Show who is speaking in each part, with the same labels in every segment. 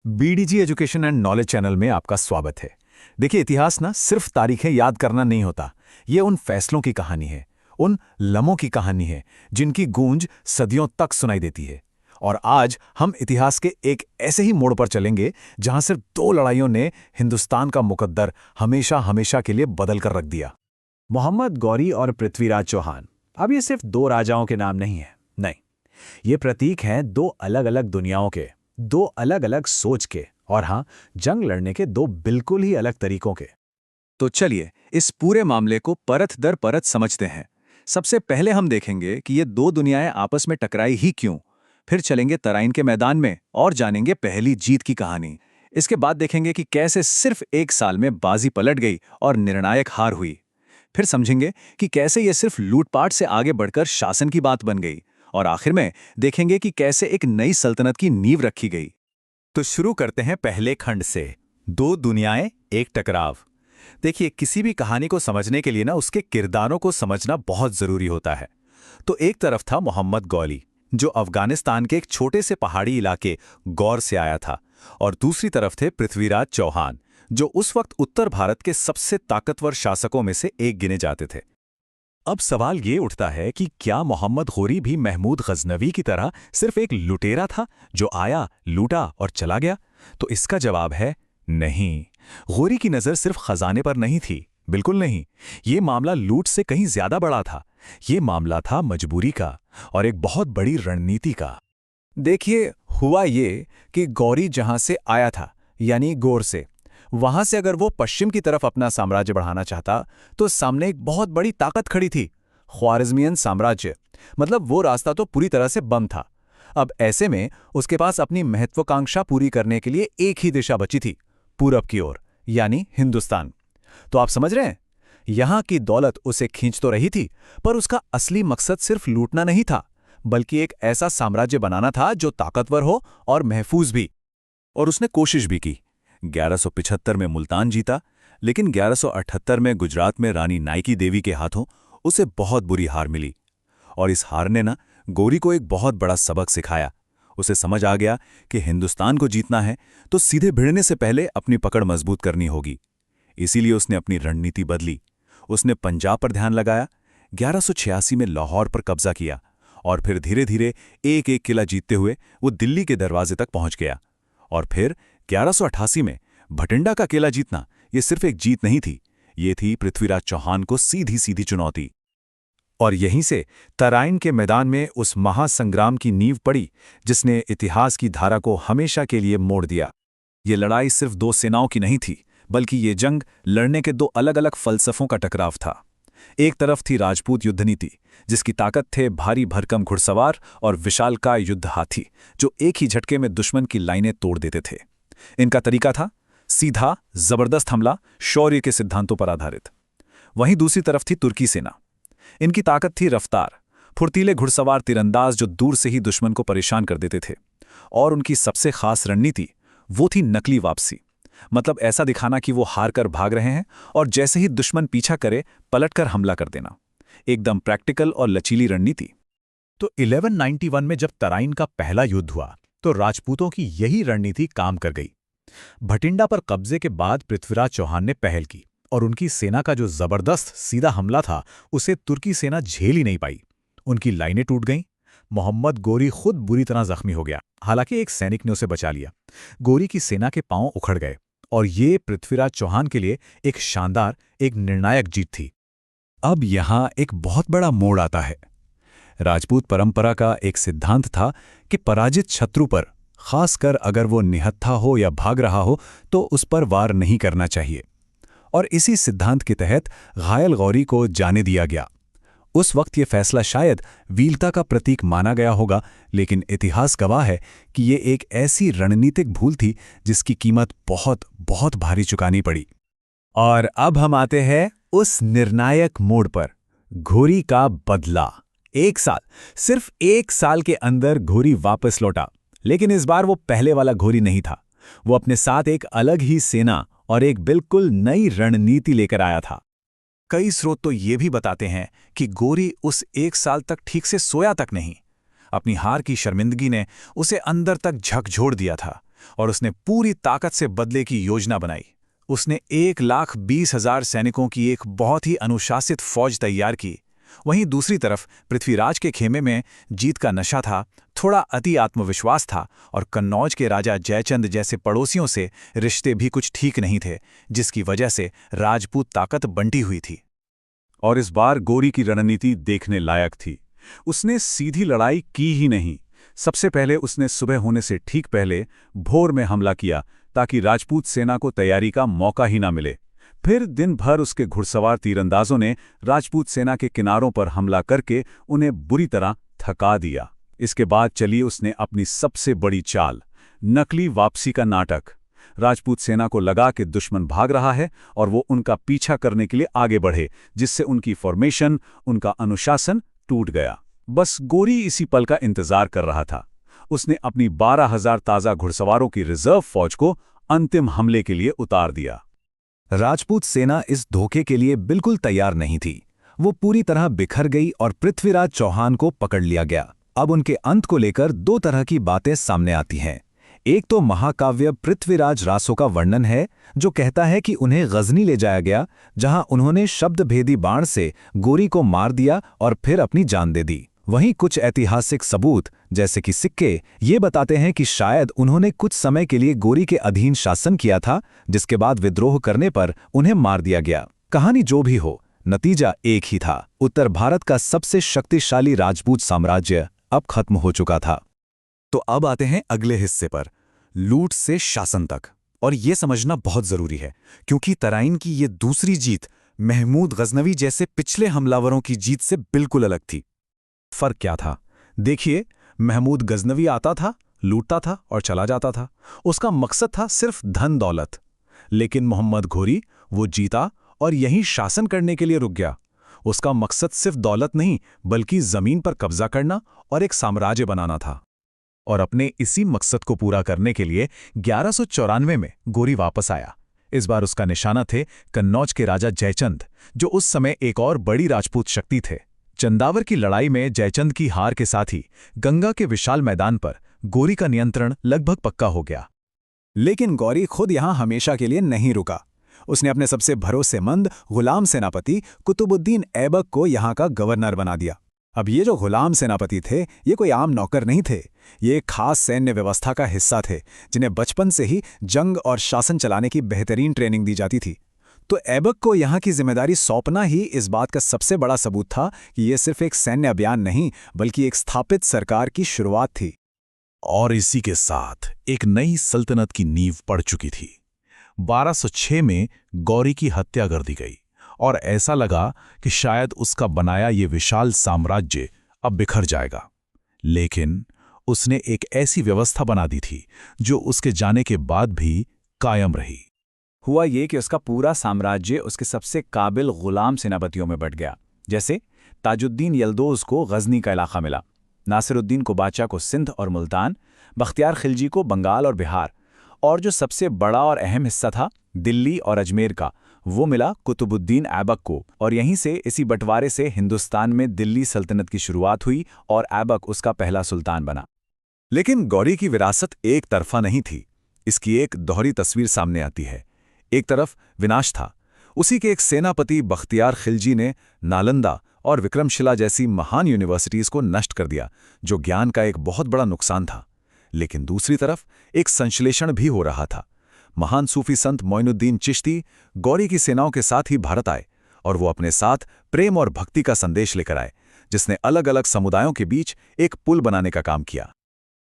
Speaker 1: बीडीजी education and knowledge channel में आपका स्वागत है। देखिए, इतिहास ना सिर्फ तारीखें याद करना नहीं होता। ये उन फैसलों की कहानी है, उन लम्हों की कहानी है जिनकी गूंज सदियों तक सुनाई देती है। और आज हम इतिहास के एक ऐसे ही मोड़ पर चलेंगे जहां सिर्फ दो लड़ाइयों ने हिंदुस्तान का मुकद्दर हमेशा हमेशा के लिए बदल कर रख दिया।
Speaker 2: मोहम्मद गौरी और पृथ्वीराज चौहान। अब ये सिर्फ दो राजाओं के नाम नहीं है, नहीं, ये प्रतीक हैं दो अलग अलग दुनियाओं के, दो अलग अलग सोच के, और हाँ, जंग लड़ने के दो बिल्कुल ही अलग तरीकों के।
Speaker 3: तो चलिए इस पूरे मामले को परत दर परत समझते हैं। सबसे पहले हम देखेंगे कि ये दो दुनियाएं आपस में टकराई ही क्यों। फिर चलेंगे तराइन के मैदान में और जानेंगे पहली जीत की कहानी। इसके बाद देखेंगे कि कैसे सिर्फ एक साल में बाजी पलट गई और निर्णायक हार हुई। फिर समझेंगे कि कैसे ये सिर्फ लूटपाट से आगे बढ़कर शासन की बात बन गई। और आखिर में देखेंगे कि कैसे एक नई सल्तनत की नींव रखी गई।
Speaker 1: तो शुरू करते हैं पहले खंड से, दो दुनियाएं एक टकराव। देखिए, किसी भी कहानी को समझने के लिए ना उसके किरदारों को समझना बहुत जरूरी होता है। तो एक तरफ था मोहम्मद गौरी, जो अफगानिस्तान के एक छोटे से पहाड़ी इलाके गौर से आया था, और दूसरी तरफ थे पृथ्वीराज चौहान, जो उस वक्त उत्तर भारत के सबसे ताकतवर शासकों में से एक गिने जाते थे। अब सवाल ये उठता है कि क्या मोहम्मद गौरी भी महमूद गजनवी की तरह सिर्फ एक लुटेरा था जो आया, लूटा और चला गया? तो इसका जवाब है नहीं। गौरी की नज़र सिर्फ खजाने पर नहीं थी, बिल्कुल नहीं। ये मामला लूट से कहीं ज्यादा बड़ा था। ये मामला था मजबूरी का और एक बहुत बड़ी रणनीति का। देखिए, हुआ ये कि गौरी जहां से आया था, यानी गौर से, वहां से अगर वो पश्चिम की तरफ अपना साम्राज्य बढ़ाना चाहता तो सामने एक बहुत बड़ी ताकत खड़ी थी, ख्वारिज़मियन साम्राज्य। मतलब वो रास्ता तो पूरी तरह से बंद था। अब ऐसे में उसके पास अपनी महत्वाकांक्षा पूरी करने के लिए एक ही दिशा बची थी, पूरब की ओर, यानी हिंदुस्तान। तो आप समझ रहे हैं, यहां की दौलत उसे खींच तो रही थी, पर उसका असली मकसद सिर्फ लूटना नहीं था, बल्कि एक ऐसा साम्राज्य बनाना था जो ताकतवर हो और महफूज भी। और उसने कोशिश भी की। 1175 में मुल्तान जीता, लेकिन 1178 में गुजरात में रानी नाइकी देवी के हाथों उसे बहुत बुरी हार मिली। और इस हार ने ना गौरी को एक बहुत बड़ा सबक सिखाया। उसे समझ आ गया कि हिंदुस्तान को जीतना है तो सीधे भिड़ने से पहले अपनी पकड़ मजबूत करनी होगी। इसीलिए उसने अपनी रणनीति बदली। उसने पंजाब पर ध्यान लगाया, 1186 में लाहौर पर कब्जा किया, और फिर धीरे धीरे एक एक किला जीतते हुए वो दिल्ली के दरवाजे तक पहुंच गया। और फिर 1188 में भटिंडा का किला जीतना ये सिर्फ एक जीत नहीं थी, ये थी पृथ्वीराज चौहान को सीधी सीधी चुनौती। और यहीं से तराइन के मैदान में उस महासंग्राम की नींव पड़ी जिसने इतिहास की धारा को हमेशा के लिए मोड़ दिया। ये लड़ाई सिर्फ दो सेनाओं की नहीं थी, बल्कि ये जंग लड़ने के दो अलग अलग फलसफों का टकराव था। एक तरफ थी राजपूत युद्ध नीति, जिसकी ताकत थे भारी भरकम घुड़सवार और विशालकाय युद्ध हाथी, जो एक ही झटके में दुश्मन की लाइनें तोड़ देते थे। इनका तरीका था सीधा, जबरदस्त हमला, शौर्य के सिद्धांतों पर आधारित। वहीं दूसरी तरफ थी तुर्की सेना। इनकी ताकत थी रफ्तार, फुर्तीले घुड़सवार तीरंदाज जो दूर से ही दुश्मन को परेशान कर देते थे। और उनकी सबसे खास रणनीति वो थी नकली वापसी। मतलब ऐसा दिखाना कि वो हार कर भाग रहे हैं, और जैसे ही दुश्मन पीछा करे पलटकर हमला कर देना। एकदम प्रैक्टिकल और लचीली रणनीति। तो 1191 में जब तराइन का पहला युद्ध हुआ तो राजपूतों की यही रणनीति काम कर गई। भटिंडा पर कब्जे के बाद पृथ्वीराज चौहान ने पहल की, और उनकी सेना का जो जबरदस्त सीधा हमला था उसे तुर्की सेना झेल ही नहीं पाई। उनकी लाइनें टूट गईं। मोहम्मद गौरी खुद बुरी तरह जख्मी हो गया, हालांकि एक सैनिक ने उसे बचा लिया। गौरी की सेना के पांव उखड़ गए, और ये पृथ्वीराज चौहान के लिए एक शानदार, एक निर्णायक जीत थी। अब यहां एक बहुत बड़ा मोड़ आता है। राजपूत परंपरा का एक सिद्धांत था कि पराजित शत्रु पर, खासकर अगर वो निहत्था हो या भाग रहा हो, तो उस पर वार नहीं करना चाहिए। और इसी सिद्धांत के तहत घायल गौरी को जाने दिया गया। उस वक्त ये फैसला शायद वीरता का प्रतीक माना गया होगा, लेकिन इतिहास गवाह है कि ये एक ऐसी रणनीतिक भूल थी जिसकी कीमत बहुत बहुत भारी चुकानी पड़ी। और अब हम आते हैं उस निर्णायक मोड़ पर, घोरी का बदला। एक साल, सिर्फ एक साल के अंदर घोरी वापस लौटा। लेकिन इस बार वो पहले वाला घोरी नहीं था। वो अपने साथ एक अलग ही सेना और एक बिल्कुल नई रणनीति लेकर आया था। कई स्रोत तो ये भी बताते हैं कि गौरी उस एक साल तक ठीक से सोया तक नहीं। अपनी हार की शर्मिंदगी ने उसे अंदर तक झकझोर दिया था, और उसने पूरी ताकत से बदले की योजना बनाई। उसने 1,20,000 सैनिकों की एक बहुत ही अनुशासित फौज तैयार की। वहीं दूसरी तरफ पृथ्वीराज के खेमे में जीत का नशा था, थोड़ा अति आत्मविश्वास था और कन्नौज के राजा जयचंद जैसे पड़ोसियों से रिश्ते भी कुछ ठीक नहीं थे, जिसकी वजह से राजपूत ताकत बंटी हुई थी।
Speaker 2: और इस बार गौरी की रणनीति देखने लायक थी। उसने सीधी लड़ाई की ही नहीं। सबसे पहले उसने सुबह होने से ठीक पहले भोर में हमला किया ताकि राजपूत सेना को तैयारी का मौका ही ना मिले। फिर दिन भर उसके घुड़सवार तीरंदाजों ने राजपूत सेना के किनारों पर हमला करके उन्हें बुरी तरह थका दिया। इसके बाद चली उसने अपनी सबसे बड़ी चाल, नकली वापसी का नाटक। राजपूत सेना को लगा कि दुश्मन भाग रहा है और वो उनका पीछा करने के लिए आगे बढ़े, जिससे उनकी फॉर्मेशन, उनका अनुशासन टूट गया। बस गौरी इसी पल का इंतजार कर रहा था। उसने अपनी 12,000 ताज़ा घुड़सवारों की रिजर्व फौज को अंतिम हमले के लिए उतार दिया।
Speaker 1: राजपूत सेना इस धोखे के लिए बिल्कुल तैयार नहीं थी। वो पूरी तरह बिखर गई और पृथ्वीराज चौहान को पकड़ लिया गया। अब उनके अंत को लेकर दो तरह की बातें सामने आती हैं। एक तो महाकाव्य पृथ्वीराज रासो का वर्णन है, जो कहता है कि उन्हें गजनी ले जाया गया, जहां उन्होंने शब्दभेदी बाण से गौरी को मार दिया और फिर अपनी जान दे दी। वहीं कुछ ऐतिहासिक सबूत, जैसे कि सिक्के, ये बताते हैं कि शायद उन्होंने कुछ समय के लिए गौरी के अधीन शासन किया था, जिसके बाद विद्रोह करने पर उन्हें मार दिया गया। कहानी जो भी हो, नतीजा एक ही था। उत्तर भारत का सबसे शक्तिशाली राजपूत साम्राज्य अब खत्म हो चुका था। तो अब आते हैं अगले हिस्से पर, लूट से शासन तक। और ये समझना बहुत जरूरी है, क्योंकि तराइन की ये दूसरी जीत महमूद गजनवी जैसे पिछले हमलावरों की जीत से बिल्कुल अलग थी। फर्क क्या था? देखिए, महमूद गजनवी आता था, लूटता था और चला जाता था। उसका मकसद था सिर्फ धन दौलत। लेकिन मोहम्मद घोरी, वो जीता और यहीं शासन करने के लिए रुक गया। उसका मकसद सिर्फ दौलत नहीं, बल्कि जमीन पर कब्जा करना और एक साम्राज्य बनाना था। और अपने इसी मकसद को पूरा करने के लिए 1194 में घोरी वापस आया। इस बार उसका निशाना थे कन्नौज के राजा जयचंद, जो उस समय एक और बड़ी राजपूत शक्ति थे। चंदावर की लड़ाई में जयचंद की हार के साथ ही गंगा के विशाल मैदान पर घोरी का नियंत्रण लगभग पक्का हो गया। लेकिन घोरी खुद यहां हमेशा के लिए नहीं रुका। उसने अपने सबसे भरोसेमंद गुलाम सेनापति कुतुबुद्दीन ऐबक को यहां का गवर्नर बना दिया। अब ये जो गुलाम सेनापति थे, ये कोई आम नौकर नहीं थे। ये एक खास सैन्य व्यवस्था का हिस्सा थे, जिन्हें बचपन से ही जंग और शासन चलाने की बेहतरीन ट्रेनिंग दी जाती थी। तो ऐबक को यहाँ की जिम्मेदारी सौंपना ही इस बात का सबसे बड़ा सबूत था कि यह सिर्फ एक सैन्य अभियान नहीं, बल्कि एक स्थापित सरकार की शुरुआत थी।
Speaker 4: और इसी के साथ एक नई सल्तनत की नींव पड़ चुकी थी। 1206 में गौरी की हत्या कर दी गई और ऐसा लगा कि शायद उसका बनाया ये विशाल साम्राज्य अब बिखर जाएगा। लेकिन उसने एक ऐसी व्यवस्था बना दी थी जो उसके जाने के बाद भी कायम रही।
Speaker 2: हुआ ये कि उसका पूरा साम्राज्य उसके सबसे काबिल गुलाम सेनापतियों में बट गया। जैसे ताजुद्दीन यल्दोज को गजनी का इलाका मिला, नासिरुद्दीन कुबाचा को सिंध और मुल्तान, बख्तियार खिलजी को बंगाल और बिहार, और जो सबसे बड़ा और अहम हिस्सा था दिल्ली और अजमेर का, वो मिला कुतुबुद्दीन ऐबक को। और यहीं से, इसी बंटवारे से हिंदुस्तान में दिल्ली सल्तनत की शुरुआत हुई और ऐबक उसका पहला सुल्तान बना।
Speaker 1: लेकिन गौरी की विरासत एक तरफा नहीं थी। इसकी एक दोहरी तस्वीर सामने आती है। एक तरफ विनाश था। उसी के एक सेनापति बख्तियार खिलजी ने नालंदा और विक्रमशिला जैसी महान यूनिवर्सिटीज को नष्ट कर दिया, जो ज्ञान का एक बहुत बड़ा नुकसान था। लेकिन दूसरी तरफ एक संश्लेषण भी हो रहा था। महान सूफी संत मोइनुद्दीन चिश्ती गौरी की सेनाओं के साथ ही भारत आए, और वो अपने साथ प्रेम और भक्ति का संदेश लेकर आए, जिसने अलग अलग समुदायों के बीच एक पुल बनाने का काम किया।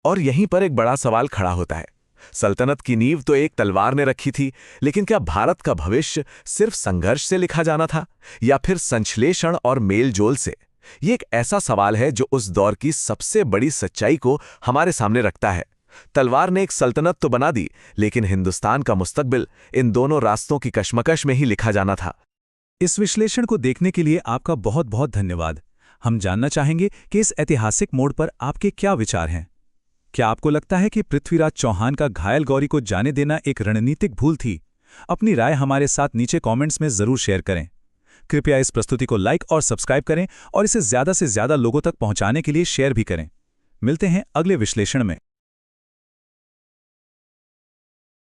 Speaker 1: और यहीं पर एक बड़ा सवाल खड़ा होता है। सल्तनत की नींव तो एक तलवार ने रखी थी, लेकिन क्या भारत का भविष्य सिर्फ संघर्ष से लिखा जाना था, या फिर संश्लेषण और मेलजोल से? ये एक ऐसा सवाल है जो उस दौर की सबसे बड़ी सच्चाई को हमारे सामने रखता है। तलवार ने एक सल्तनत तो बना दी, लेकिन हिंदुस्तान का मुस्तकबिल इन दोनों रास्तों की कशमकश में ही लिखा जाना था।
Speaker 3: इस विश्लेषण को देखने के लिए आपका बहुत बहुत धन्यवाद। हम जानना चाहेंगे कि इस ऐतिहासिक मोड़ पर आपके क्या विचार हैं। क्या आपको लगता है कि पृथ्वीराज चौहान का घायल गौरी को जाने देना एक रणनीतिक भूल थी? अपनी राय हमारे साथ नीचे कमेंट्स में जरूर शेयर करें। कृपया इस प्रस्तुति को लाइक और सब्सक्राइब करें और इसे ज्यादा से ज्यादा लोगों तक पहुंचाने के लिए शेयर भी करें। मिलते हैं अगले विश्लेषण में।